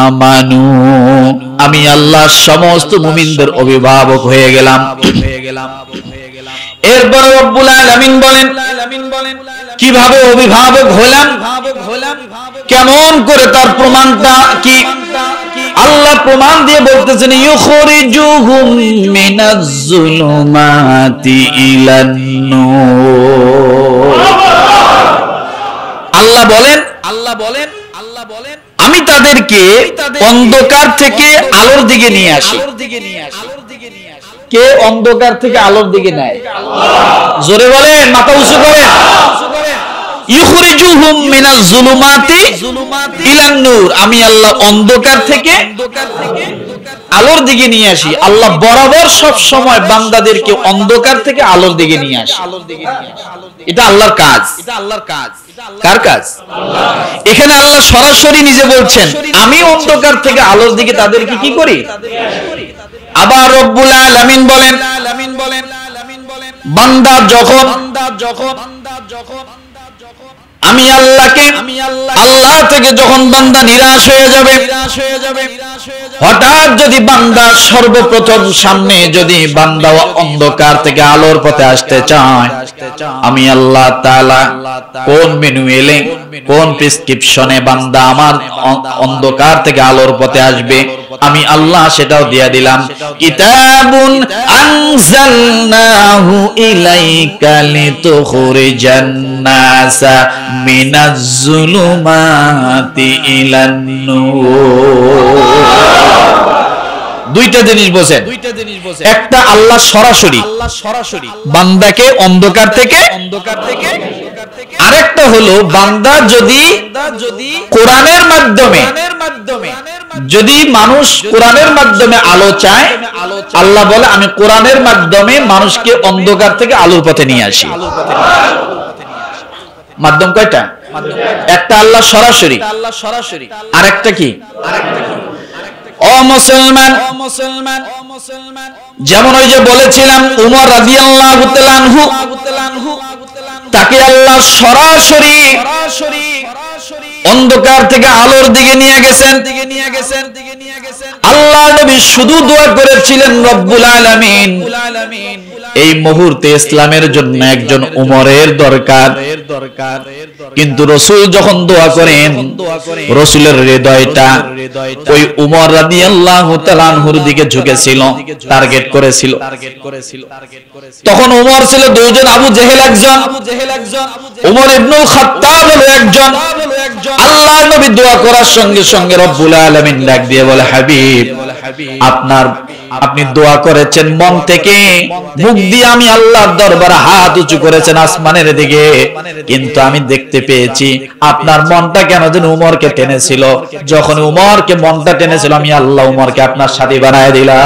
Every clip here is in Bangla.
আমানু, আমি আল্লাহ সমস্ত মুমিনদের অভিভাবক হয়ে গেলাম। এরপর রব্বুল আলামিন বলেন কিভাবে অভিভাবক হলাম, কেমন করে তার প্রমাণটা কি? আল্লাহ প্রমাণ দিয়ে বলতেছেন ইউখরিজুহুম মিনাজ যুলুমাতি ইলান নূর। আল্লাহ বলেন আমি তাদেরকে অন্ধকার থেকে আলোর দিকে নিয়ে আসি। কে অন্ধকার থেকে আলোর দিকে নেয়? জোরে বলেন, মাথা উঁচু করেন। ইউখরিজুহুম মিনাজ যুলুমাতি ইলান নূর, আমি আল্লাহ অন্ধকার থেকে আলোর দিকে নিয়ে আসি। আল্লাহ বরাবর সব সময় বান্দাদেরকে অন্ধকার থেকে আলোর দিকে নিয়ে আসে। এটা আল্লাহর কাজ। কার কাজ? এখানে আল্লাহ সরাসরি নিজে বলছেন আমি অন্ধকার থেকে আলোর দিকে তাদেরকে কি করি। আবার রব্বুল আলামিন বলেন বান্দা যখন আমি আল্লাহকে আল্লাহ থেকে যখন বান্দা নিরাশ হয়ে যাবে, হঠাৎ যদি বান্দা সর্বপ্রথম সামনে যদি বান্দা অন্ধকার থেকে আলোর পথে আসতে চায়, আমি আল্লাহ তাআলা কোন ম্যানুয়ালে কোন প্রেসক্রিপশনে বান্দা আমার অন্ধকার থেকে আলোর পথে আসবে, আমি আল্লাহ সেটাও দিয়ে দিলাম। কিতাবুন আনজালনাহু ইলাইকা লিতুখরিজান নাসা মিনাজ যুলুমাতি ইলান নূর। দুইটা জিনিস বোঝেন। একটা আল্লাহ সরাসরি বান্দাকে অন্ধকার থেকে, আরেকটা হলো বান্দা যদি কোরআনের মাধ্যমে, যদি মানুষ কোরআনের মাধ্যমে আলো চায়, আল্লাহ বলে আমি কোরআনের মাধ্যমে মানুষকে অন্ধকার থেকে আলোর পথে নিয়ে আসি। মাধ্যম কয়টা? একটা আল্লাহ সরাসরি, আরেকটা কি? ও মুসলমান, যেমন ওই যে বলেছিলাম উমর রাদিয়াল্লাহু তাআলা আনহু, তাকে আল্লাহ সরাসরি অন্ধকার থেকে আলোর দিকে নিয়ে গেছেন। আল্লাহ নবী শুধু দোয়া করেছিলেন রব্বুল আলামিন এই মুহূর্তে ইসলামের জন্য একজন উমরের দরকার। কিন্তু রাসূল যখন দোয়া করেন, রাসূলের হৃদয়টা ওই উমর রাদিয়াল্লাহু তাআলা আনহুর দিকে ঝুঁকেছিল, টার্গেট করেছিল। তখন উমর ছিল দুইজন, আবু জেহেল একজন, উমর ইবনুল খাত্তাব হলো একজন। আল্লাহ নবী দোয়া করার সঙ্গে সঙ্গে রব্বুল আলামিন ডাক দিয়ে বলে হাবিব, আপনি দোয়া করেছেন মন থেকে, মুখ দিয়ে আমি আল্লাহর দরবারে হাত উঁচু করেছেন আসমানের দিকে, কিন্তু আমি দেখতে পেয়েছি আপনার মনটা কেন যেন উমরকে টেনেছিল। যখন উমরকে মনটা টেনেছিল, আমি আল্লাহ উমরকে আপনার সাথী বানায় দিলাম।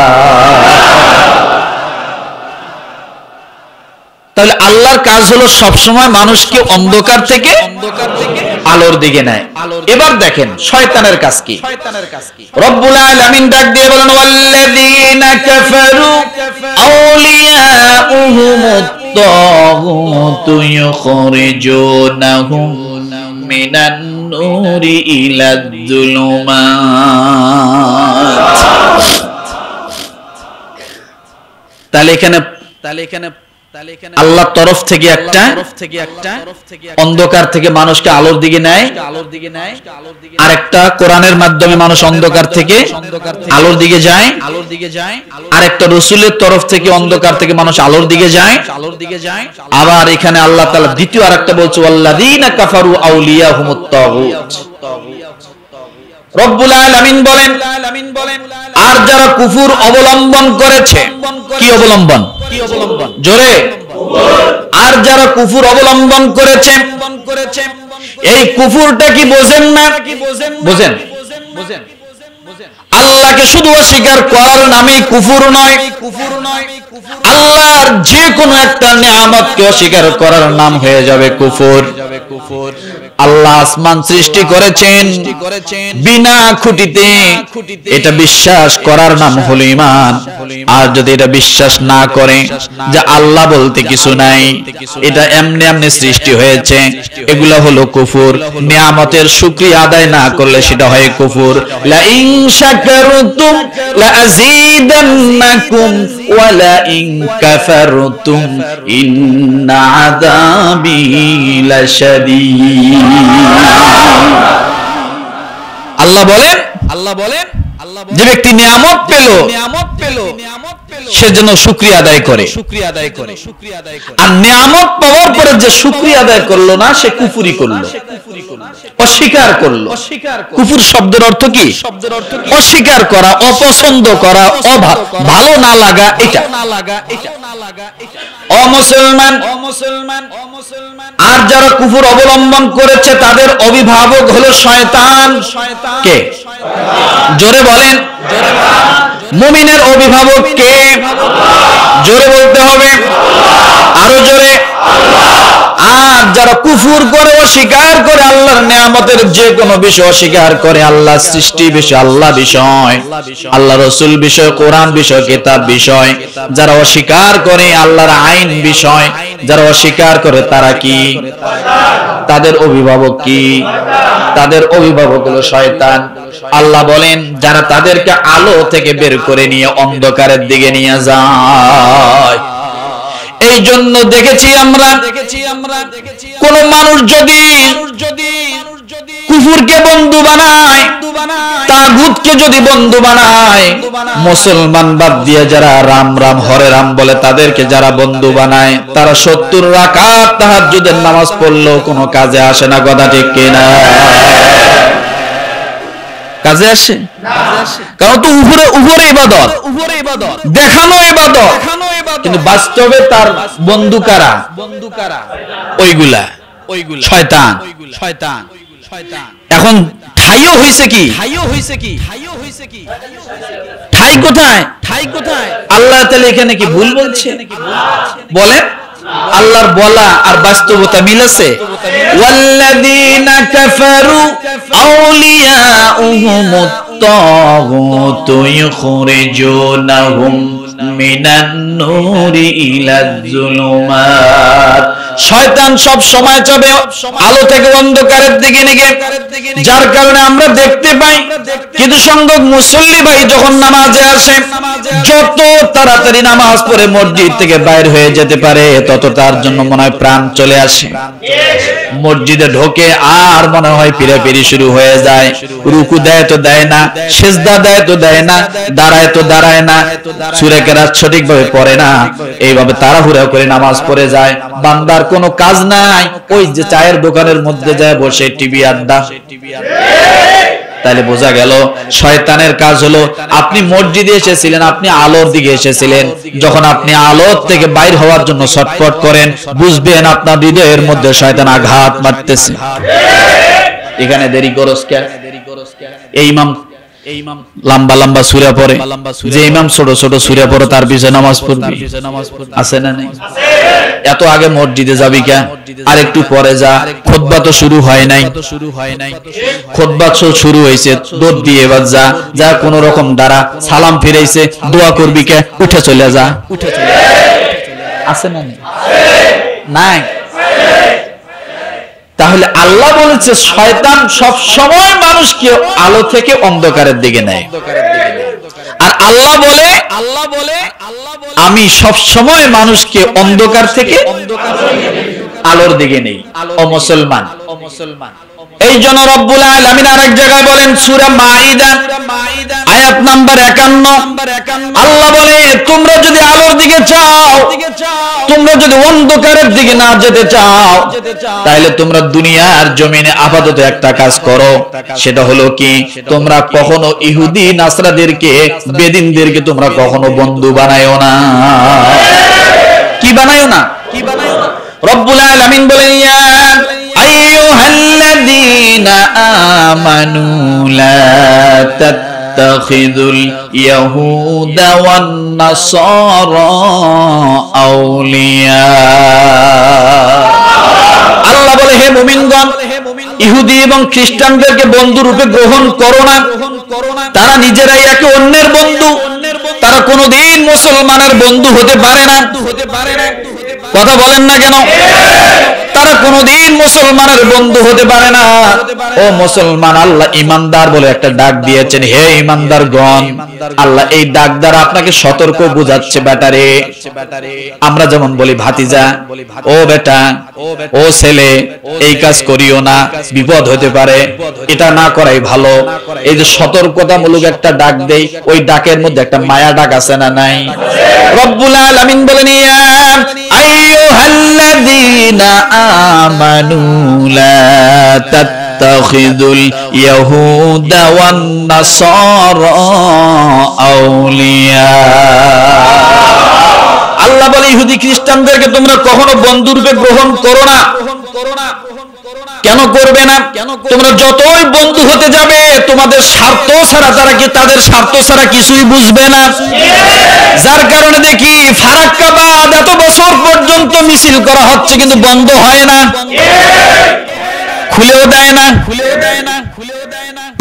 তাহলে আল্লাহর কাজ হলো সবসময় মানুষকে অন্ধকার থেকে আলোর দিকে নেয়। এবার দেখেন শয়তানের কাজ কি। রব্বুল আলামিন ডাক দিয়ে বলেন ওয়াল্লাযীনা কাফারু আউলিয়াউহুমুত তাগুতু ইউখরিজুনাহুম মিনান নূরি ইলাজ যুলুমাত। তাহলে এখানে আল্লাহর তরফ থেকে একটা অন্ধকার থেকে মানুষকে আলোর দিকে নেয়, আর একটা কোরআনের মাধ্যমে মানুষ অন্ধকার থেকে আলোর দিকে যায়, আর একটা রাসূলের তরফ থেকে অন্ধকার থেকে মানুষ আলোর দিকে যায়। আবার এখানে আল্লাহ তাআলা দ্বিতীয় আরেকটা বলছে ওয়াল্লাযীনা কাফারু আউলিয়াহুমুত তাগুত। রব্বুল আলামিন বলেন আর যারা কুফর অবলম্বন করেছে, কি অবলম্বন? জোরে, আর যারা কুফর অবলম্বন করেছে, এই কুফরটা কি বোঝেন না? বোঝেন। আল্লাহকে শুধু অস্বীকার করার নামই কুফর নয়, আল্লাহর যে কোনো একটা নিয়ামতকে অস্বীকার করার নাম হয়ে যাবে কুফর। আল্লাহ আসমান সৃষ্টি করেছেন বিনা খুঁটিতে, এটা বিশ্বাস করার নাম হলো ঈমান। আর যদি এটা বিশ্বাস না করে যে আল্লাহ বলতে কিছু নাই, এটা এমনি এমনি সৃষ্টি হয়েছে, এগুলা হলো কুফর। নিয়ামতের শুকরিয়া আদায় না করলে সেটা হয় কুফর। লা ইন শাকারতুম লা আযীদান্নাকুম ওয়া লা ইন কাফারতুম ইন্না আযাবি লাশাদীদ। আল্লাহ বলেন যে ব্যক্তি নিয়ামত পেল সে যেন শুকরিয়া আদায় করে, আর নিয়ামত পাওয়ার পরে যে শুকরিয়া আদায় করলো না সে কুফরি করলো, অস্বীকার করলো। কুফর শব্দের অর্থ কি? অস্বীকার করা, অপছন্দ করা, ভালো না লাগা। এটা অমুসলমান। আর যারা কুফর অবলম্বন করেছে তাদের অভিভাবক হলো শয়তান। কে? জোরে বলেন। মুমিনের অভিভাবক কে? জোরে বলতে হবে, আরো জোরে। আর যারা কুফর করে, অস্বীকার করে, আল্লাহর নিয়ামতের যে কোনো বিষয় অস্বীকার করে, আল্লাহর সৃষ্টি বিষয়, আল্লাহ বিষয়, আল্লাহ রাসূল বিষয়, কোরআন বিষয়, কিতাব বিষয় যারা অস্বীকার করে, আল্লাহর আইন বিষয় যারা অস্বীকার করে, তারা কি? তাদের অভিভাবক কি? তাদের অভিভাবক হলো শয়তান। আল্লাহ বলেন যারা তাদেরকে আলো থেকে বের করে নিয়ে অন্ধকারের দিকে নিয়ে যায়। এই জন্য দেখেছি আমরা কোন মানুষ যদি কুফরকে বন্ধু বানায়, তাগুতকে যদি বন্ধু বানায়, মুসলমান বাদ দিয়ে যারা রাম রাম হরে রাম বলে তাদেরকে যারা বন্ধু বানায়, তারা 70 রাকাত তাহাজ্জুদের নামাজ পড়লেও কোনো কাজে আসে না। কথা ঠিক কিনা? কাজে আসে? কারণ তো উপরে ইবাদত, দেখানো ইবাদত, কিন্তু বাস্তবে তার বন্ধু কারা? ওইগুলা শয়তান। এখন ঠাইও হইছে কি? ঠাই কোথায়? আল্লাহ তাআলা এখানে কি ভুল বলছে? বলেন, আল্লাহর বলা আর বাস্তবতা মিল আছে? ওয়াল্লাযীনা কাফারু আউলিয়াউহুমুত তাগুতু ইখরিজুনাহুম মিনান নূরি ইলাজ যুলুমাত। শয়তান সব সময় চাবে আলো থেকে অন্ধকারের দিকে নিয়ে, যার কারণে আমরা দেখতে পাই কিছু সংখ্যক মুসল্লি ভাই যখন নামাজে আসে, যত তাড়াতাড়ি নামাজ পড়ে মসজিদ থেকে বাইর হয়ে যেতে পারে তত তার জন্য মনে হয় প্রাণ চলে আসে। মসজিদে ঢোকে আর মনে হয় পিড়াপিড়ি শুরু হয়ে যায়। রুকু দেয় তো দেয় না, সিজদা দেয় তো দেয় না, দাঁড়ায় তো দাঁড়ায় না, সূরা কেরাত সঠিকভাবে পড়ে না। এইভাবে তাড়াহুড়া করে নামাজ পড়ে যায়। বান্দার কোনো কাজ নাই, ওই যে চায়ের দোকানের মধ্যে যায় বসে টিভি আড্ডা। তাহলে বোঝা গেল শয়তানের কাজ হলো, আপনি মসজিদে এসেছিলেন, আপনি আলোর দিকে এসেছিলেন, যখন আপনি আলোর থেকে বাইর হওয়ার জন্য ছটফট করেন, বুঝবেন আপনার হৃদয়ের মধ্যে শয়তান আঘাত মারতেছে। এখানে দেরি করস কেন? এই ইমাম লম্বা লম্বা সূরা পড়ে, যে ইমাম ছোট ছোট সূরা পড়ে তার পিছনে নামাজ পড়বি, আছে না নেই? এত আগে মসজিদে যাবি কেন? আর একটু পরে যা, খুতবা তো শুরু হয় নাই। খুতবা শুরু হয়েছে, দৌড় দিয়ে এবার যা, যা কোন রকম দাঁড়া, সালাম ফিরাইছে, দোয়া করবি কে, উঠে চলে যা। আছে না নেই? নাই। তাহলে আল্লাহ বলেছে শয়তান সব সময় মানুষকে আলো থেকে অন্ধকারের দিকে নেয়। আর আল্লাহ বলে আমি সব সময় মানুষকে অন্ধকার থেকে আলোর দিকে নেই। ও মুসলমান, এই জন্য রব্বুল আলামিন আরেক জায়গায় বলেন সূরা মাইদা আয়াত নাম্বার 51, আল্লাহ বলে তোমরা যদি আলোর দিকে চাও, তোমরা যদি অন্ধকারের দিকে না যেতে চাও, তাহলে তোমরা দুনিয়ার জমিনে আপাতত একটা কাজ করো, সেটা হলো কি, তোমরা কখনো ইহুদি নাসরাদেরকে, বেদিনদেরকে তোমরা কখনো বন্ধু বানায়ো না। কি বানায়ো না? রব্বুল আলামিন বলেন ইয়া আইয়ুহাল্লাযীনা আমানু লা তাত্তাখিযুল ইয়াহুদা ওয়ান নাসারা আউলিয়া। আল্লাহ বলে হে মুমিনগণ, ইহুদি এবং খ্রিস্টানদেরকে বন্ধু রূপে গ্রহণ করো না। তারা নিজেরাই একে অন্যের বন্ধু, তারা কোনোদিন মুসলমানের বন্ধু হতে পারে না। কথা বলেন না কেন? তারা কোনোদিন মুসলমানের বন্ধু হতে পারে না। ও মুসলমান, আল্লাহ ইমানদার বলে একটা ডাক দিয়েছেন। হে ইমানদারগণ, আল্লাহ এই ডাক দ্বারা আপনাকে সতর্ক বুঝাচ্ছে। বেটারে, আমরা যেমন বলি ভাতিজা, ও বেটা, ও ছেলে, এই কাজ করিও না, বিপদ হতে পারে, এটা না করাই ভালো। এই যে সতর্কতামূলক একটা ডাক দেই, ওই ডাকের মধ্যে একটা মায়া ডাক আছে না নাই? রব্বুল আলামিন বলেন, ইয়া আইয়ুহাল্লাযীনা আমানু লা তাত্তাখিযুল ইয়াহুদা ওয়ান নাসারা আউলিয়া। আল্লাহ বলে, ইহুদি খ্রিস্টানদেরকে তোমরা কখনো বন্ধু রূপে গ্রহণ করো না। কেন করবে না? তোমরা যতই বন্ধু হতে যাবে, তোমাদের স্বার্থ ছাড়া তারা কি, তাদের স্বার্থ ছাড়া কিছুই বুঝবে না। যার কারণে দেখি ফারাক্কাবাদ এত বছর পর্যন্ত মিছিল করা হচ্ছে, কিন্তু বন্ধ হয় না, খুলেও দেয় না।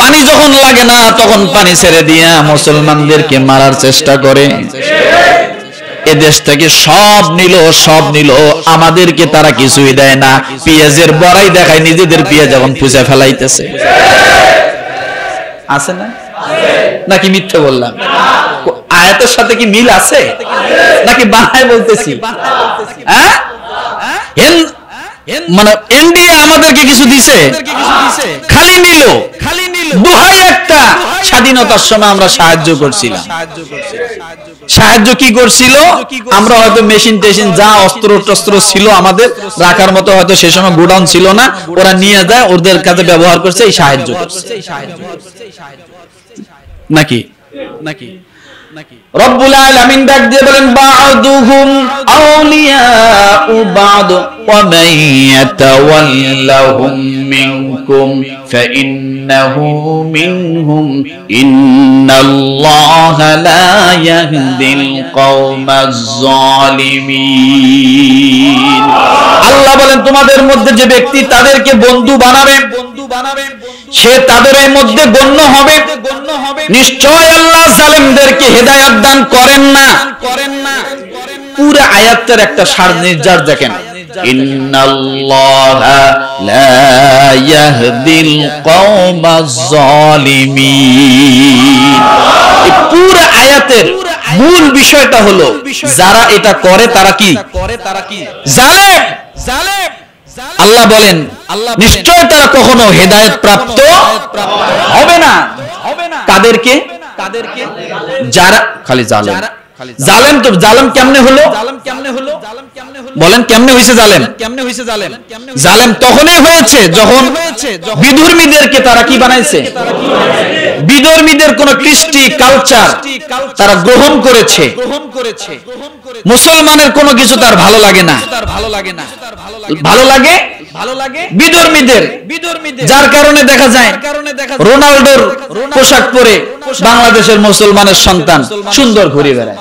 পানি যখন লাগে না, তখন পানি ছেড়ে দিয়া মুসলমানদেরকে মারার চেষ্টা করে। এদেশ থেকে সব নিল, আমাদেরকে তারা কিছুই দেয় না। পেঁয়াজের বড়াই দেখায়, নিজেদের পেঁয়াজ এখন পুষে ফেলাইতেছে। আছে না? নাকি মিথ্যে বললাম? আয়াতের সাথে কি মিল আছে নাকি বানায় বলতেছি? হ্যাঁ, মানে ইন্ডিয়া আমাদেরকে কিছু দিছে, খালি নিল। দুহাই একটা, স্বাধীনতার সময় আমরা সাহায্য করছিলাম। সাহায্য কি করছিল? আমরা হয়তো মেশিন টেশিন যা অস্ত্র টস্ত্র ছিল আমাদের রাখার মতো, হয়তো সে সময় গোডাউন ছিল না, ওরা নিয়ে যায়, ওদের কাছে ব্যবহার করছে, এই সাহায্য করছে নাকি? রব্বুল আলামিন ডাক দিয়ে বলেন, বা'দুহুম আউলিয়াউ বা'দ ওয়া মান ইয়াতাওয়াল্লাহুম মিনকুম ফাইন্নাহু মিনহুম ইন্নাল্লাহা লা ইয়াহদিল কওমাজ জালিমিন। আল্লাহ বলেন, তোমাদের মধ্যে যে ব্যক্তি তাদেরকে বন্ধু বানাবে, সে তাদের মধ্যে গণ্য হবে। নিশ্চয় আল্লাহ জালেমদেরকে হেদায়েত দান করেন না। পুরো আয়াতের একটা সার নির্যাস দেখেন, ইন্নাল্লাহা লা ইয়াহদিল কওমাজ জালিমিন। এই পুরো আয়াতের মূল বিষয়টা হলো, যারা এটা করে তারা কি? জালেম। আল্লাহ বলেন, নিশ্চয় তারা কখনো হেদায়েত প্রাপ্ত হবে না। তাদেরকে যারা খালি জালেম। জালেম তো জালেম কেমনে হলো? বলেন কেমনে হয়েছে জালেম? জালেম তখনই হয়েছে যখন বিধর্মীদেরকে তারা কি বানাইছে? বিধর্মীদের কোন কৃষ্টি কালচার তারা গ্রহণ করেছে। মুসলমানের কোনো কিছু তার ভালো লাগে না, ভালো লাগে বিধর্মীদের। যার কারণে দেখা যায় রোনাল্ডোর পোশাক পরে বাংলাদেশের মুসলমানের সন্তান সুন্দর ঘুরে বেড়ায়।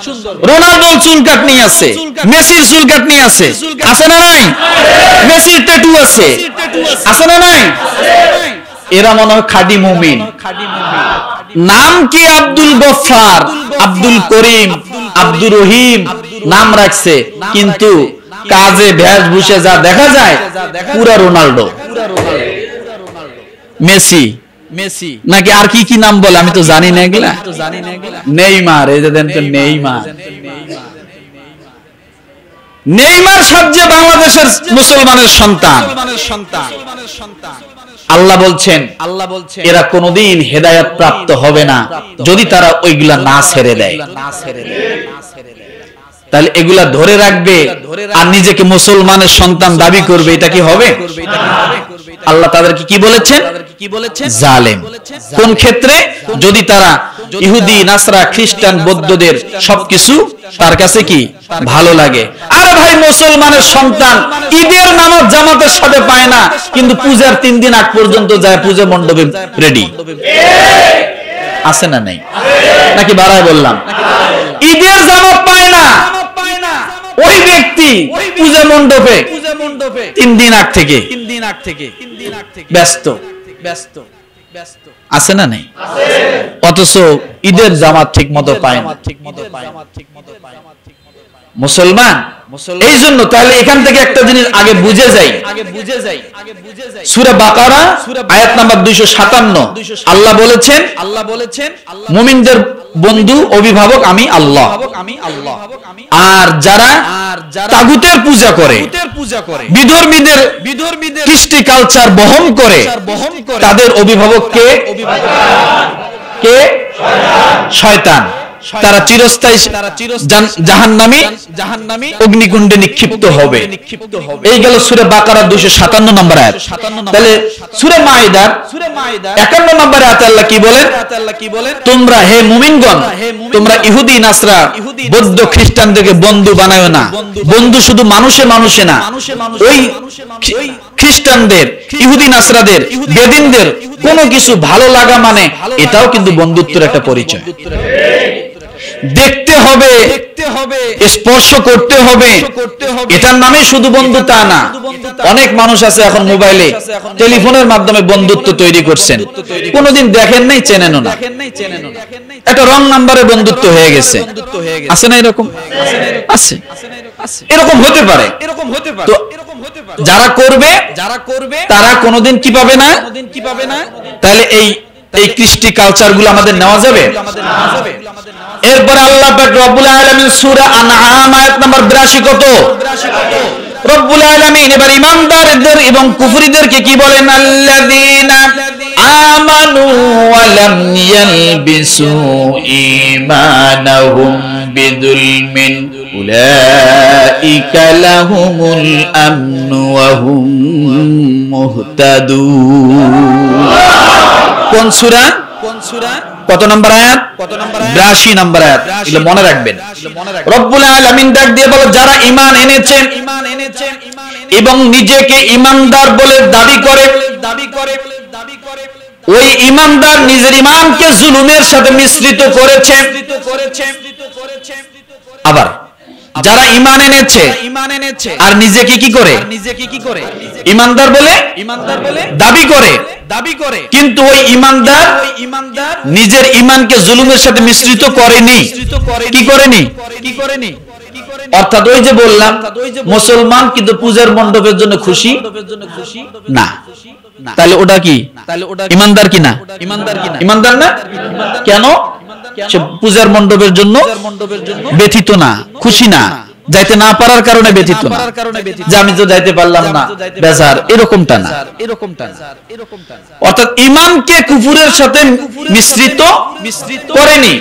রোনাল্ডোর চুল কাটনি আছে, মেসির চুল কাটনি আছে, আছে না নাই? মেসির ট্যাটু আছে না নাই? এরা মনে হয় খাঁটি মুমিন। নাম কি? আব্দুল গফফার, আব্দুল করিম, আব্দুর রহিম নাম রাখছে, কিন্তু কাজে বেশভূষে যা দেখা যায় পুরা রোনাল্ডো, মেসি নাকি আর কি কি নাম বলে আমি তো জানি না এগুলা। নেইমার, এই যে দেন তো নেইমার সাজ্জে বাংলাদেশের মুসলমানের সন্তান। আল্লাহ বলছেন এরা কোনোদিন হেদায়েত প্রাপ্ত হবে না যদি তারা ওইগুলা না ছেড়ে দেয়। তাহলে এগুলা ধরে রাখবে আর নিজেকে মুসলমানের সন্তান দাবি করবে, এটা কি হবে? আল্লাহ তাদেরকে কি বলেছেন? জালেম। কোন ক্ষেত্রে? যদি তারা ইহুদি, নাসরা, খ্রিস্টান, বৌদ্ধদের সবকিছু তার কাছে কি ভালো লাগে। আর ভাই মুসলমানের সন্তান ঈদের নামাজ জামাতের সাথে পায় না, কিন্তু পূজার 3 দিন আগ পর্যন্ত যায় পূজা মণ্ডপে রেডি। আছে না নাই? নাকি বাড়ায় বললাম? ঈদের জামাত পায় না ওই ব্যক্তি পূজা মণ্ডপে 3 দিন আগ থেকে ব্যস্ত আছে না নেই? অথচ ঈদের জামাত ঠিক মতো পায় না মুসলমান। এই জন্য তাহলে এখান থেকে একটা জিনিস আগে বুঝে যাই। সূরা বাকারা আয়াত নাম্বার 257 আল্লাহ বলেছেন মুমিনদের বন্ধু অভিভাবক আমি আল্লাহ। আর যারা তাগুতের পূজা করে, বিধর্মীদের কৃষ্টি কালচার বহন করে, তাদের অভিভাবক কে? শয়তান। তারা চিরস্থায়ী জাহান্নামী অগ্নিকুণ্ডে নিক্ষিপ্ত হবে। এই গেল সূরা বাকারা 257 নম্বর আয়াত। তাহলে সূরা মাইদার 51 নম্বর আয়াতে আল্লাহ কি বলেন? তোমরা হে মুমিনগণ, তোমরা ইহুদি নাসরা বৌদ্ধ খ্রিস্টানদেরকে বন্ধু বানায়ো না। বন্ধু শুধু মানুষে না, ওই খ্রিস্টানদের, ইহুদি নাসরাদের, বেদিনদের কোনো কিছু ভালো লাগা মানে এটাও কিন্তু বন্ধুত্বের একটা পরিচয়। দেখতে হবে, স্পর্শ করতে হবে, এটার নামে শুধু বন্ধু তা না। অনেক মানুষ আছে এখন মোবাইলে টেলিফোনের মাধ্যমে বন্ধুত্ব তৈরি করছেন, কোনোদিন দেখেন নাই, চেনেনও না, একটা রং নাম্বারে বন্ধুত্ব হয়ে গেছে। আছে না এরকম? আছে, এরকম হতে পারে। তো যারা করবে তারা কোনোদিন কি পাবে না। তাহলে এই কৃষ্টি কালচার গুলো আমাদের নেওয়া যাবে। এরপরে আল্লাহ পাক রব্বুল আলামিন সূরা আনআম আয়াত নাম্বার 82 কত? রব্বুল আলামিন এবার ঈমানদারদের এবং কুফরিদেরকে কি বলেন? আল্লাযীনা আমানু ওয়া লাম ইয়ালবিসু ঈমানাহুম বিযুলমিন উলাইকা লাহুমুল আমনু ওয়া হুম মুহতাদুন। কোন সূরা? কত নম্বর আয়াত? 82 নম্বর আয়াত। এগুলো মনে রাখবেন। রব্বুল আলামিন ডাক দিয়ে বলে যারা ঈমান এনেছে এবং নিজেকে ঈমানদার বলে দাবি করে, ওই ঈমানদার নিজের ঈমানকে জুলুমের সাথে মিশ্রিত করেছে। আবার যারা ঈমান এনেছে আর নিজেকে কি করে? ঈমানদার বলে দাবি করে, কিন্তু ওই ঈমানদার নিজের ঈমানকে জুলুমের সাথে মিশ্রিত করেনি। কি করেনি? অর্থাৎ ওই যে বললাম মুসলমান কিন্তু পূজার মণ্ডপের জন্য খুশি না, তাহলে ওটা কি? ঈমানদার কি না? ঈমানদার না। কেন? সে পূজার মণ্ডপের জন্য ব্যথিত না, খুশি না, যাইতে না পারার কারণে ব্যথিত না, যে আমি তো যাইতে পারলাম না বেজার, এরকমটা না। অর্থাৎ ঈমানকে কুফরের সাথে মিশ্রিত করেনি।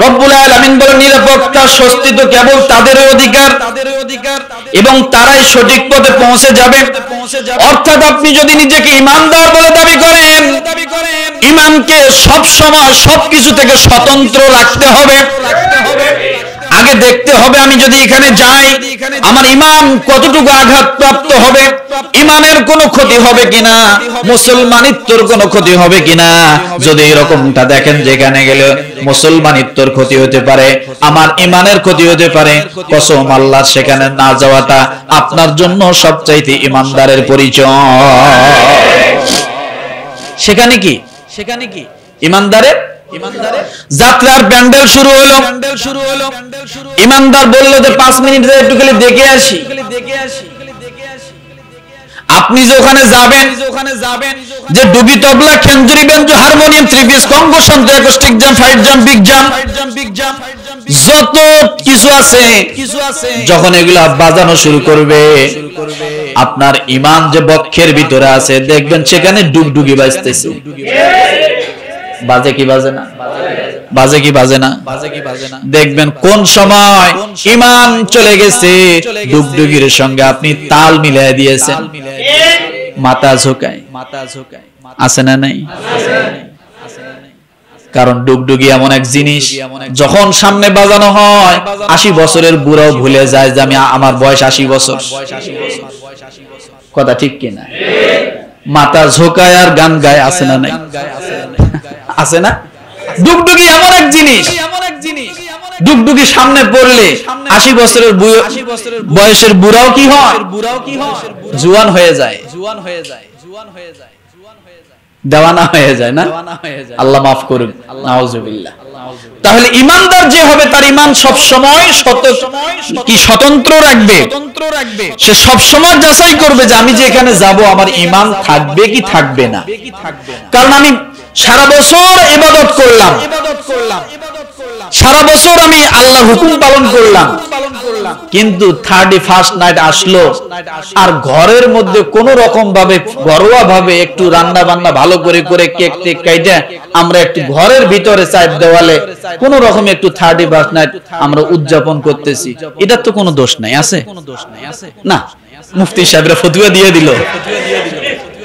রব্বুল আলামিন বলেন নিরাপত্তা স্বস্তি তো কেবল তাদেরই অধিকার এবং তারাই সঠিক পথে পৌঁছে যাবে। অর্থাৎ আপনি যদি নিজেকে ঈমানদার বলে দাবি করেন, ঈমানকে সব সময় সবকিছু থেকে স্বতন্ত্র রাখতে হবে। আগে দেখতে হবে আমি যদি এখানে যাই আমার ঈমান কতটুকু আঘাতপ্রাপ্ত হবে, ঈমানের কোনো ক্ষতি হবে কিনা, মুসলমানিত্বর কোনো ক্ষতি হবে কিনা। যদি এরকমটা দেখেন যেখানে গেলে মুসলমানিত্বর ক্ষতি হতে পারে, আমার ঈমানের ক্ষতি হতে পারে, কসম আল্লাহর সেখানে না যাওয়াটা আপনার জন্য সবচাইতে ঈমানদারের পরিচয়। সেখানে কি ঈমানদারের যাত্রার প্যান্ডেল শুরু হলো, ঈমানদার বলল যে 5 মিনিট একটু খালি দেখে আসি। আপনি যে ওখানে যাবেন, যে ডুবি তবলা, খেঞ্জুরি, বেঞ্জো, হারমোনিয়াম, 3 পিস, কঙ্গো, শান্ত, অ্যাকোস্টিক জাম, ফাইট জাম, বিগ জাম, যত কিছু আছে, যখন এগুলা বাজানো শুরু করবে আপনার ঈমান যে বক্ষের ভিতরে আছে দেখবেন সেখানে ডুগডুগি বাজতেছে। বাজে কি বাজে না? দেখবেন কোন সময় ঈমান চলে গেছে, ডুগডুগির সঙ্গে আপনি তাল মিলিয়ে দিয়েছেন, মাথা ঝোকায়। আছে না নাই? কারণ ডুগডুগি এমন এক জিনিস যখন সামনে বাজানো হয় 80 বছরের বুড়াও ভুলে যায় যে আমি আমার বয়স 80 বছর। কথা ঠিক কিনা? মাথা ঝোকায় আর গান গায়। আছে না নাই? আছে না? ডুগডুগি এমন এক জিনিস ডুগডুগি সামনে পড়লে 80 বছরের বয়সের বুড়াও কি হয়, জুয়ান হয়ে যায়, দেওয়ানা হয়ে যায় না, আল্লাহ মাফ করুন, নাউজুবিল্লাহ। তাহলে ইমানদার যে হবে তার ইমান সব সময় স্বতন্ত্র রাখবে, সে সব সময় যাচাই করবে যে আমি যে এখানে যাব আমার ইমান থাকবে কি থাকবে না। কারণ আমি সারা বছর ইবাদত করলাম, সারা বছর আমি আল্লাহর হুকুম পালন করলাম, কিন্তু 31st নাইট আসলো আর ঘরের মধ্যে কোন রকম ভাবে ঘরোয়া ভাবে একটু রান্না বান্না ভালো করে করে কেক টেক কাইটা আমরা একটু ঘরের ভিতরে চাপ দেওয়ালে কোন রকম একটু 31st নাইট আমরা উদযাপন করতেছি, এটার তো কোনো দোষ নাই, আছে না? মুফতি সাহেবরা ফতোয়া দিয়ে দিল,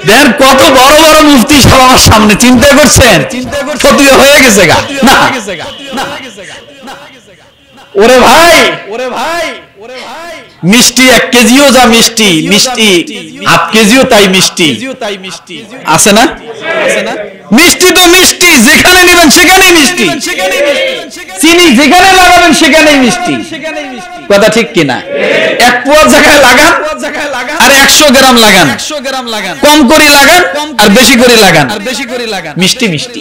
দেখেন কত বড় বড় মুফতি সাহেব আমার সামনে, চিন্তা করছেন ফতোয়া হয়ে গেছে গা না? ওরে ভাই মিষ্টি 1 কেজিও যা মিষ্টি, মিষ্টি 1/2 কেজিও তাই মিষ্টি, আছে না? মিষ্টি তো মিষ্টি, যেখানে নেবেন সেখানেই মিষ্টি, চিনি যেখানে লাগাবেন সেখানেই মিষ্টি, কথা ঠিক কিনা? 1 পোয়া জায়গায় লাগান আর 100 গ্রাম লাগান, কম করে লাগান আর বেশি করে লাগান, মিষ্টি মিষ্টি।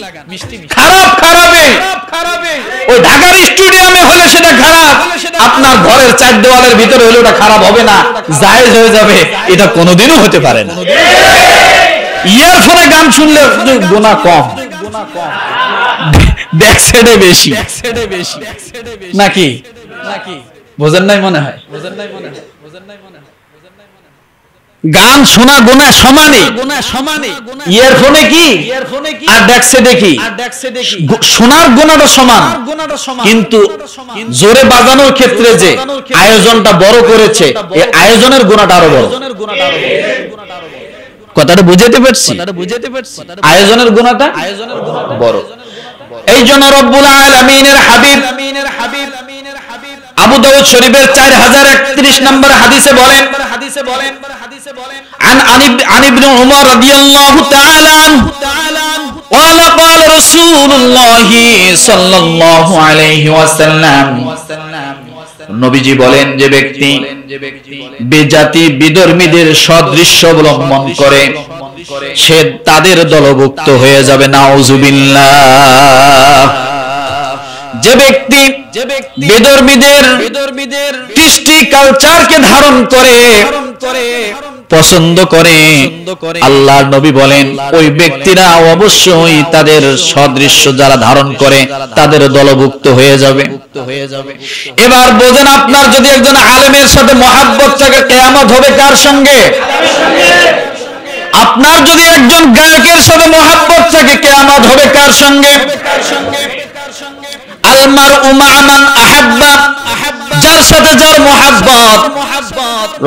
খারাপ খারাপে ওই ঢাকার স্টেডিয়ামে হলে সেটা খারাপ, আপনার ঘরের 4 দেওয়ালের ভিতরে হলে ওটা খারাপ হবে না, জায়েজ হয়ে যাবে, এটা কোনোদিনও হতে পারে না। ইয়ারফোনে গান শুনলে গুনাহ কম, ব্যাক সাইডে বেশি নাকি? বোঝেন নাই মনে হয়? গান শোনা গুনাহ সমানই, ইয়ারফোনে কি আর ব্যাক সাইডে কি, শোনার গুনাহটা সমান, কিন্তু জোরে বাজানোর ক্ষেত্রে যে আয়োজনটা বড় করেছে এই আয়োজনের গুনাহটা আরো বড়। কথাটা বুঝাতে পারছি? আয়োজনের গুনাহটা বড়। এই জন্য রব্বুল আলামিনের হাবিব আবু দাউদ শরীফের 4031 নম্বর হাদিসে বলেন, عن ابن عمر رضي الله تعالى عنه قال قال رسول الله صلى الله عليه وسلم, নবীজি বলেন যে ব্যক্তি বেজাতি বিধর্মীদের সদৃশ্য অবলম্বন করে সে তাদের দলভুক্ত হয়ে যাবে, নাউজুবিল্লাহ। যে ব্যক্তি বেধর্মীদের কৃষ্টি কালচারকে ধারণ করে পছন্দ করে, আল্লাহর নবী বলেন ওই ব্যক্তিরা অবশ্যই তাদের সদৃশ্য যারা ধারণ করে তাদের দলভুক্ত হয়ে যাবে। এবার বোঝেন, আপনার যদি একজন আলেমের সাথে মহাব্বত থাকে কিয়ামত হবে কার সঙ্গে? আপনার যদি একজন গায়কের সাথে মহাব্বত থাকে কিয়ামত হবে কার সঙ্গে? আলমারউ মা মান আহাব্বা, যার সাথে যার মহাব্বত,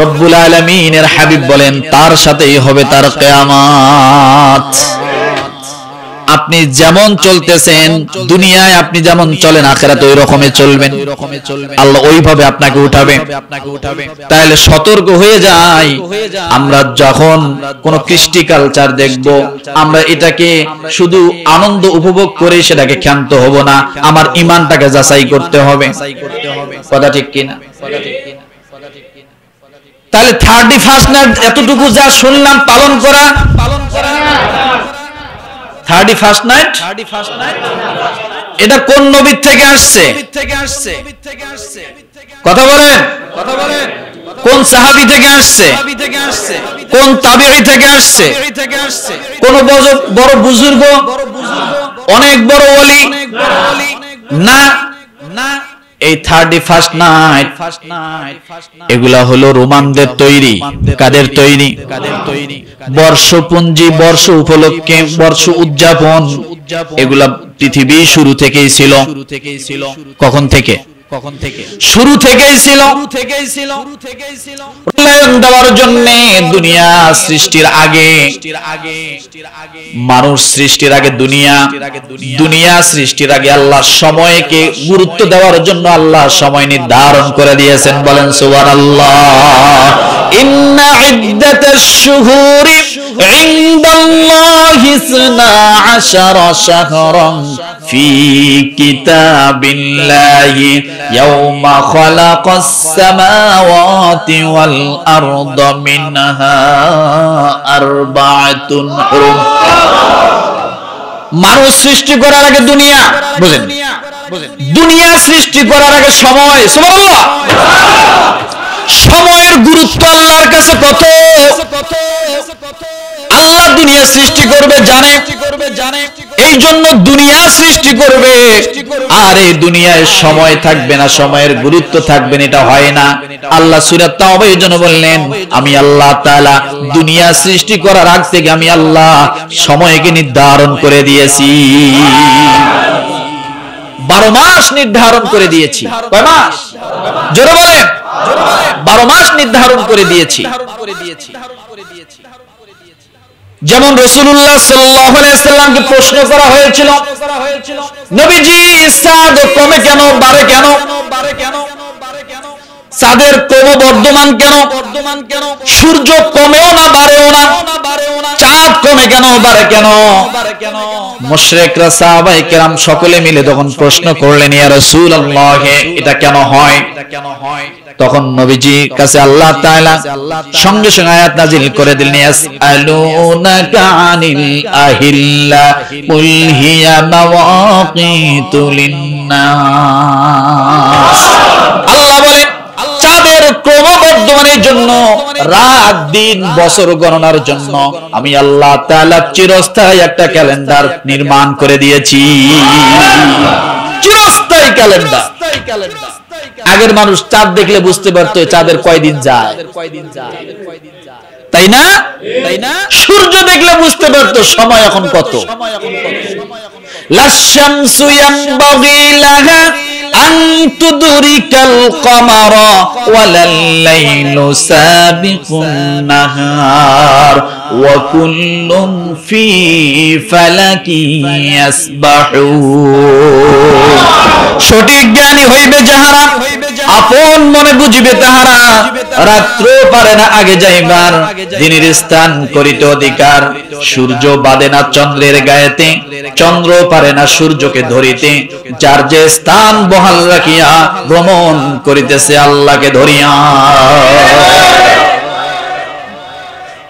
রব্বুল আলামিনের হাবিব বলেন তার সাথেই হবে তার কিয়ামত। আপনি যেমন চলতেছেন দুনিয়ায়, আপনি যেমন চলেন আখিরাতে ওই রকমই চলবেন, আল্লাহ ওইভাবে আপনাকে উঠাবে। তাহলে সতর্ক হয়ে যাই, আমরা যখন কোন কৃষ্টি কালচার দেখব আমরা এটাকে শুধু আনন্দ উপভোগ করে সেটাকে ক্ষান্ত হব না, আমার ঈমানটাকে যাচাই করতে হবে, কথা ঠিক কিনা? তাহলে 31st নাইট এতটুকু যা শুনলাম পালন করা, 31st নাইট এটা কোন নবী থেকে আসছে? কথা বলেন, কোন সাহাবী থেকে আসছে? কোন তাবিঈ থেকে আসছে? কোন বড় বুজুর্গ, অনেক বড় ওলি না, এই 31st নাইট এগুলা হলো রোমানদের তৈরি। কাদের তৈরি? বর্ষপুঞ্জি, বর্ষ উপলক্ষে বর্ষ উদযাপন, এগুলা পৃথিবী শুরু থেকেই ছিল। কখন থেকে? শুরু থেকেই ছিল। মূল্যায়ন দেওয়ার জন্য দুনিয়া সৃষ্টির আগে, মানুষ সৃষ্টির আগে, দুনিয়া সৃষ্টির আগে আল্লাহ সময়কে গুরুত্ব দেওয়ার জন্য আল্লাহ সময় নির্ধারণ করে দিয়েছেন। বলেন সুবহানাল্লাহ। ইন্না ইদ্দাতাশ শুহুরি ইনদাল্লাহি 12 শাহরান ফি কিতাবিল্লাহি ইয়াওমা খালাকাস সামাওয়াতি ওয়াল আরদা মিনহা আরবাআতুন হুরুম। মানুষ সৃষ্টি করার আগে দুনিয়া, বুঝেন, দুনিয়া সৃষ্টি করার আগে সময়, সুবহানাল্লাহ, সময়ের গুরুত্ব আল্লাহর কাছে কত। আল্লাহ দুনিয়া সৃষ্টি করবে জানে, এই জন্য দুনিয়া সৃষ্টি করবে, আর এই দুনিয়ায় সময় থাকবে না, সময়ের গুরুত্ব থাকবে না, এটা হয় না। আল্লাহ সূরা তাওবা এর জন্য বললেন, আমি আল্লাহ তাআলা দুনিয়া সৃষ্টি করার আগ থেকে আমি আল্লাহ সময়কে নির্ধারণ করে দিয়েছি। 12 মাস নির্ধারণ করে দিয়েছি। কয় মাস? জোরে বলেন। 12 মাস নির্ধারণ করে দিয়েছি। যেমন রাসূলুল্লাহ সাল্লাল্লাহু আলাইহি ওয়াসাল্লামকে প্রশ্ন করা হয়েছিল, নবীজি চাঁদ কমে কেন, বাড়ে কেন? চাঁদের ক্রমবর্ধমান কেন? সূর্য কমেও না বাড়েও না, চাঁদ কমে কেন, বাড়ে কেন? মুশরিকরা সাহাবায়ে কেরাম সকলে মিলে তখন প্রশ্ন করলেন, ইয়া রাসূলুল্লাহ, এটা কেন হয়? তখন নবীজির কাছে আল্লাহ তাআলা সঙ্গে সঙ্গে আয়াত নাযিল করে দিলেন, ইয়াসআলুনাকা আনিল আহিল্লা কুল হিয়া মাওয়াকিতু লিন্নাস। আল্লাহ বলেন, চাঁদের ক্রমবর্ধমানের জন্য, রাত দিন বছর গণনার জন্য আমি আল্লাহ তাআলা চিরস্থায়ী একটা ক্যালেন্ডার নির্মাণ করে দিয়েছি। চিরস্থায়ী ক্যালেন্ডার। আগের মানুষ চাঁদ দেখলে বুঝতে পারতো চাঁদের কয়দিন যায়, তাই না? সূর্য দেখলে বুঝতে পারতো সময় এখন কত। লাশ-শামসু ইয়ানবাগি লাহা আন তুদরিকাল কমারা ওয়ালাল লাইলু সাবিকুন নাহার ওয়া কুল্লুন ফি ফালাকি ইয়াসবাহুন। সঠিক জ্ঞানী হইবে যাহারা, আপন মনে বুঝিবে তাহারা, রাত্র পারে না আগে যাইবার, দিনের স্থান করিতে অধিকার। সূর্য বাদে না চন্দ্রের গায়েতে, চন্দ্র পারে না সূর্যকে ধরিতে, যার যে স্থান বহাল রাখিয়া ভ্রমণ করিতেছে আল্লাহকে ধরিয়া।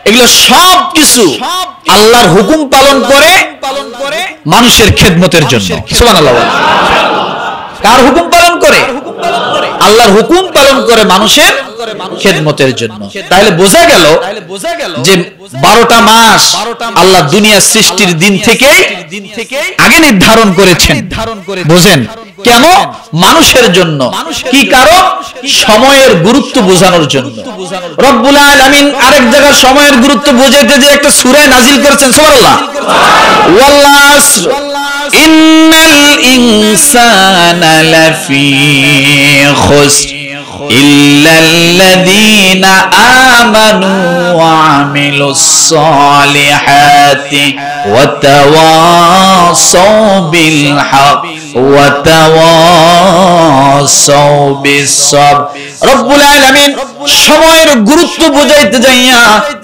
এগুলো সব কিছু আল্লাহর হুকুম পালন করে মানুষের খেদমতের জন্য। সুবহানাল্লাহ। কার হুকুম পালন করে? আল্লাহর হুকুম পালন করে মানুষের খেদমতের জন্য। তাহলে বোঝা গেল যে 12টা মাস আল্লাহ দুনিয়া সৃষ্টির দিন থেকে আগে নির্ধারণ করেছেন। বুঝেন কেন? মানুষের জন্য। কি কারণ? সময়ের গুরুত্ব বোঝানোর জন্য। রব্বুল আলামিন আরেক জায়গায় সময়ের গুরুত্ব বোঝাতে যে একটা সূরা নাজিল করেছেন, সুবহানাল্লাহ। ওয়াল আসর ইন্নাল ইনসানা লাফি খুসর ইল্লাল্লাযীনা আমানু ওয়া আমিলুস সালিহাতি ওয়া তাওয়াসাউ বিল হক ওয়া তাওয়াসাউ বিস সাবর। রব্বুল আলামিন সময়ের গুরুত্ব বুঝাইতে যাইয়া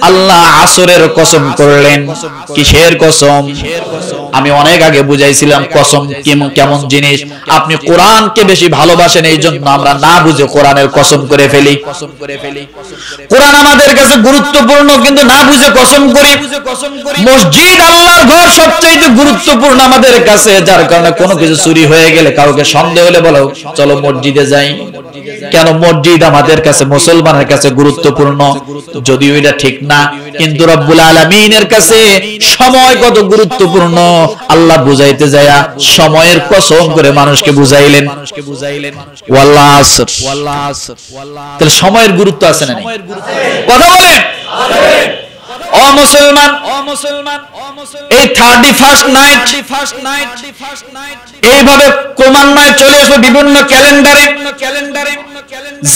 আল্লাহ আসরের কসম করলেন। কিসের কসম? আমি অনেক আগে বুঝাইছিলাম কসম কেমন জিনিস। আপনি কোরআনকে বেশি ভালোবাসেন, এই জন্য আমরা না বুঝে কোরআনের কসম করে ফেলি। কোরআন আমাদের কাছে গুরুত্বপূর্ণ, কিন্তু না বুঝে কসম করি। মসজিদ আল্লাহর ঘর সবচেয়ে গুরুত্বপূর্ণ আমাদের কাছে, যার কারণে কোনো কিছু চুরি হয়ে গেলে কাউকে সন্দেহ হলে বলো চলো মসজিদে যাই। কেন? মসজিদ আমাদের কাছে, মুসলমানের কাছে গুরুত্বপূর্ণ, যদিও এটা ঠিক না, কিন্তু রব্বুল আলামিনের কাছে সময় কত গুরুত্বপূর্ণ আল্লাহ বুঝাইতে যায়া সময়ের কসম করে মানুষকে বুঝাইলেন। ওয়াল আসর। তাহলে সময়ের গুরুত্ব আছে না? কথা বলেন ও মুসলমান। এই 31st নাইট এইভাবে ক্রমান্বয়ে চলে আসবে বিভিন্ন ক্যালেন্ডারে।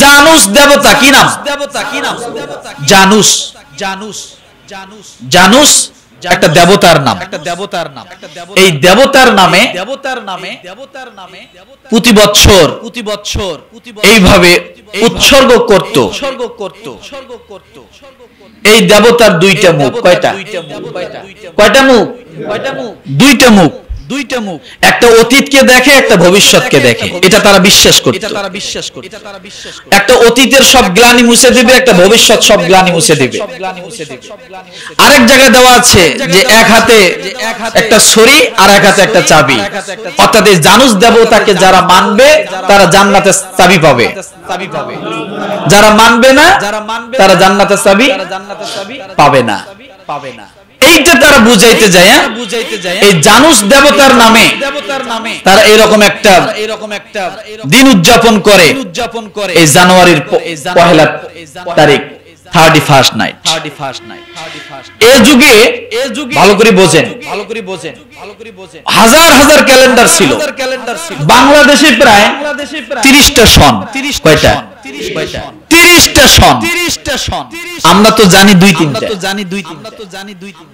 জানুস দেবতা, কি নাম? জানুস। জানুস একটা দেবতার নাম। এই দেবতার নামে প্রতি বছর এইভাবে উৎসর্গ করত। এই দেবতার দুইটা মুখ। কয়টা? কয়টা মুখ? দুইটা মুখ। একটা অতীতকে দেখে, একটা ভবিষ্যৎকে দেখে, এটা তারা বিশ্বাস করত। একটা অতীতের সব গ্লানি মুছে দিবে, একটা ভবিষ্যৎ সব গ্লানি মুছে দিবে। আরেক জায়গায় দেওয়া আছে যে এক হাতে একটা ছড়ি আর এক হাতে একটা চাবি, অর্থাৎ এই জানুস দেবতাকে যারা মানবে তারা জান্নাতের চাবি পাবে, যারা মানবে না তারা জান্নাতের চাবি পাবে না। এইটা তারা বুঝাইতে যায়। এই জানুস দেবতার নামে তারা এরকম একটা দিন উদযাপন করে, এই জানুয়ারির পহেলা তারিখ, 31st নাইট। এই যুগে ভালো করে বোঝেন, হাজার হাজার ক্যালেন্ডার ছিল। বাংলাদেশে প্রায় 30টা সন। কয়টা? 30টা সন। আমরা তো জানি দুই তিনটা।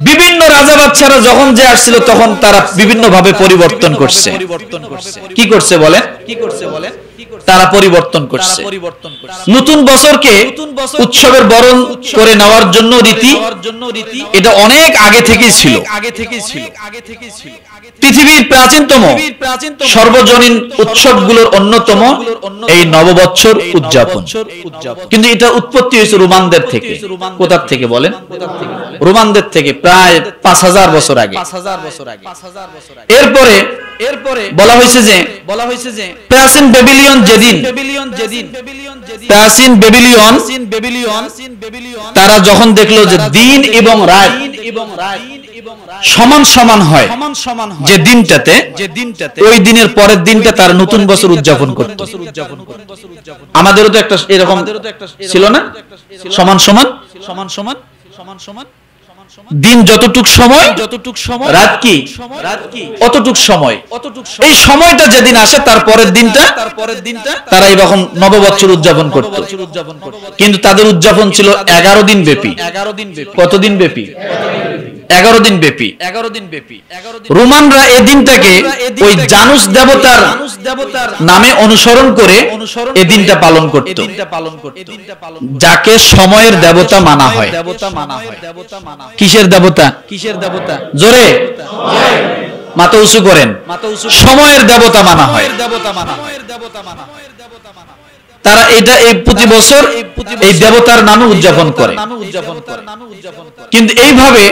বিভিন্ন রাজা বাদশারা যখন যে আসছিল তখন তারা বিভিন্ন ভাবে পরিবর্তন করছে। কি করছে বলেন? তারা পরিবর্তন করছে। নতুন বছরকে উৎসবের বরণ করে নেওয়ার জন্য রীতি, এটা অনেক আগে থেকেই ছিল। পৃথিবীর প্রাচীনতম সর্বজনীন উৎসবগুলোর অন্যতম এই নববৎসর উদযাপন। কিন্তু এটা উৎপত্তি হয়েছে রোমানদের থেকে। কোথা থেকে বলেন? রোমানদের থেকে, প্রায় 5000 বছর আগে। এরপরে বলা হয়েছে যে প্রাচীন বেবিলিয়ন যেদিন প্রাচীন বেবিলিয়ন তারা যখন দেখলো যে দিন এবং রাত সমান সমান হয়, যে দিনটাতে ওই দিনের পরের দিনটা তার নতুন বছর উদযাপন করত। আমাদেরও তো একটা এরকম ছিল না? সমান সমান দিন যতটুক সময় রাত কি অতটুক সময়। এই সময়টা যেদিন আসে তার পরের দিনটা তারা এরকম নববৎসর উদযাপন করত। কিন্তু তাদের উদযাপন ছিল 11 দিন ব্যাপী। কতদিন ব্যাপী? 11 দিন ব্যাপী। রোমানরা এই দিনটাকে ওই জানুস দেবতার নামে অনুসরণ করে এই দিনটা পালন করত, যাকে সময়ের দেবতা মানা হয়। কিসের দেবতা? জোরে মাথা উঁচু করেন। সময়ের দেবতা মানা হয়। তারা এটা এই প্রতি বছর এই দেবতার নামে উদযাপন করে। কিন্তু এইভাবে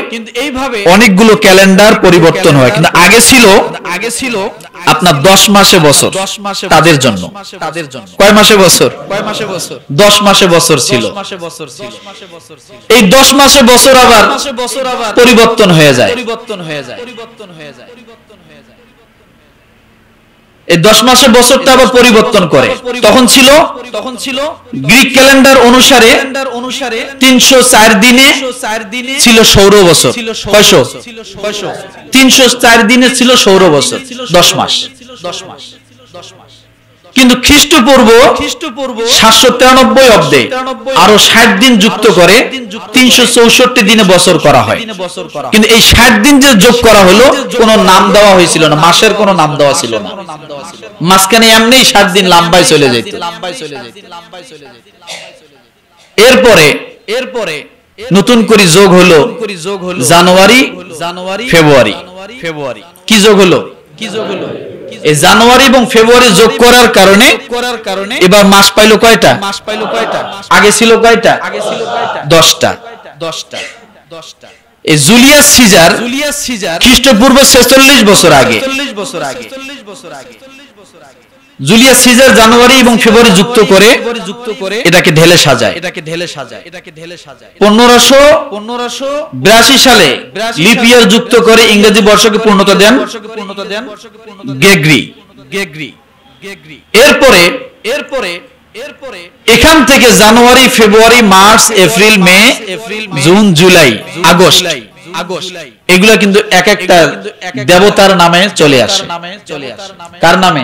অনেকগুলো ক্যালেন্ডার পরিবর্তন হয়। কিন্তু আগে ছিল আপনার 10 মাসে বছর তাদের জন্য। কয় মাসে বছর? 10 মাসে বছর ছিল। এই 10 মাসে বছর আবার পরিবর্তন হয়ে যায়। এই 10 মাসের বছরটা আবার পরিবর্তন করে। তখন ছিল গ্রিক ক্যালেন্ডার অনুসারে 304 দিনে ছিল সৌর বছর। কয়শো? 304 দিনে ছিল সৌর বছর, 10 মাস। কিন্তু খ্রিস্টপূর্ব 793 অব্দে আরো 60 দিন যুক্ত করে 364 দিনে বছর করা হয়। কিন্তু এই 60 দিন যে যোগ করা হলো, কোনো নাম দেওয়া হয়েছিল না, মাসের কোনো নাম দেওয়া ছিল না। মাঝখানে এমনি 60 দিন লম্বায় চলে যেত। এরপরে নতুন করে যোগ হলো জানুয়ারি, ফেব্রুয়ারি। কি যোগ হলো? এই জানুয়ারি এবং ফেব্রুয়ারি যোগ করার কারণে এবার মাস পাইলো কয়টা? আগে ছিল কয়টা? 10টা। এই জুলিয়াস সিজার খ্রিস্টপূর্ব 46 বছর আগে, জুলিয়াস সিজার জানুয়ারি এবং ফেব্রুয়ারি যুক্ত করে এটাকে ঢেলে সাজায়। 1582 সালে লিপ ইয়ার যুক্ত করে ইংরেজি বর্ষকে পূর্ণতা দেন গ্রেগরি। এরপরে এখান থেকে জানুয়ারি, ফেব্রুয়ারি, মার্চ, এপ্রিল, মে, জুন, জুলাই, আগস্ট, এগুলা কিন্তু এক একটা দেবতার নামে চলে আসে। কার নামে?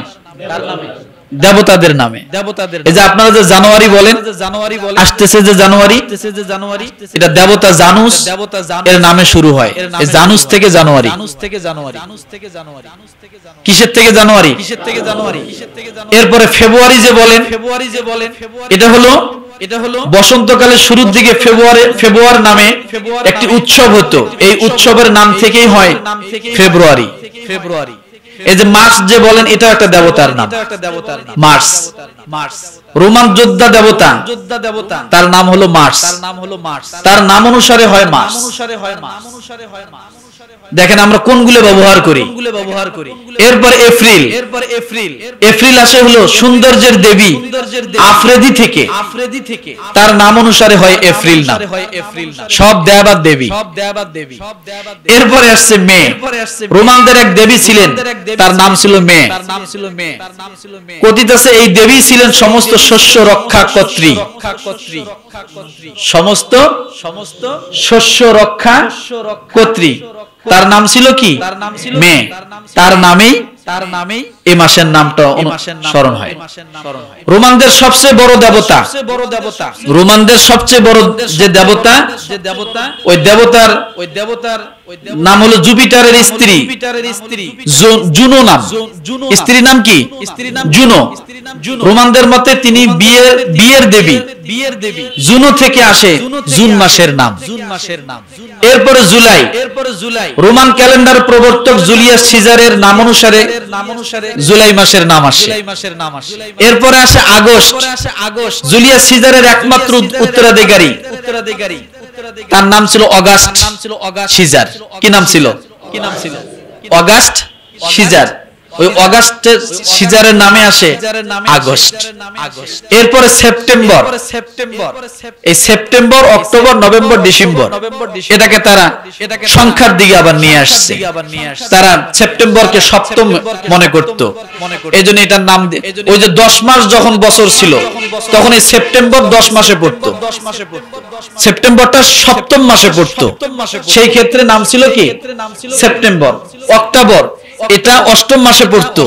দেবতাদের নামে। এই যে আপনারা যে জানুয়ারি বলেন, আসতেছে যে জানুয়ারি, এটা দেবতা জানুস এর নামে শুরু হয়। এই জানুস থেকে জানুয়ারি। কিসের থেকে জানুয়ারি? এরপরে ফেব্রুয়ারি যে বলেন, এটা হলো বসন্তকালের শুরুর দিকে ফেব্রুয়ারি নামে একটি উৎসব হতো। এই উৎসবের নাম থেকেই হয় ফেব্রুয়ারি। এই যে মার্চ যে বলেন, এটা একটা দেবতার নাম, মার্চ। রোমান যোদ্ধা দেবতা, তার নাম হলো মার্চ। তার নাম অনুসারে হয় মার্চ। দেখেন আমরা কোনগুলো ব্যবহার করি। এরপর এপ্রিল। এপ্রিল আসে হলো সৌন্দর্যের দেবী আফ্রেদি থেকে, তার নাম অনুসারে হয় এপ্রিল নাম, সব দেবতার দেবী। এরপরে আসছে মে। রোমানদের এক দেবী ছিলেন, তার নাম ছিল মে। কথিত আছে এই দেবী ছিলেন সমস্ত শস্য রক্ষা কর্ত্রী, সমস্ত শস্য রক্ষা কর্ত্রী। তার নাম ছিল কি? মে। তার নামেই এই মাসের নামটা অনুসরণ হয়। রোমানদের সবচেয়ে বড় দেবতা, রোমানদের সবচেয়ে বড় যে দেবতা, ওই দেবতার নাম হলো জুপিটারের স্ত্রী জুনো নাম। স্ত্রীর নাম কি? জুনো। রোমানদের মতে তিনি বিয়ের দেবী। জুনো থেকে আসে জুন মাসের নাম। এরপরে জুলাই। রোমান ক্যালেন্ডার প্রবর্তক জুলিয়াস সিজারের নাম অনুসারে জুলাই মাসের নাম আসে। এরপরে আসে আগস্ট। জুলিয়াস সিজারের একমাত্র উত্তরাধিকারী, তার নাম ছিল অগাস্ট সিজার। কি নাম ছিল? August Caesar. ওই অগাস্ট সিজারের নামে আসে আগস্ট। এরপরে সেপ্টেম্বর। এই সেপ্টেম্বর, অক্টোবর, নভেম্বর, ডিসেম্বর, এটাকে তারা সংখ্যার দিকে আবার নিয়ে আসছে। তারা সেপ্টেম্বরকে সপ্তম মনে করত, এই জন্য এটার নাম। ওই যে 10 মাস যখন বছর ছিল, তখন এই সেপ্টেম্বর 10 মাসে পড়তো, সেপ্টেম্বরটা সপ্তম মাসে পড়তো। সেই ক্ষেত্রে নাম ছিল কি? সেপ্টেম্বর। অক্টোবর এটা অষ্টম মাসে পড়তো।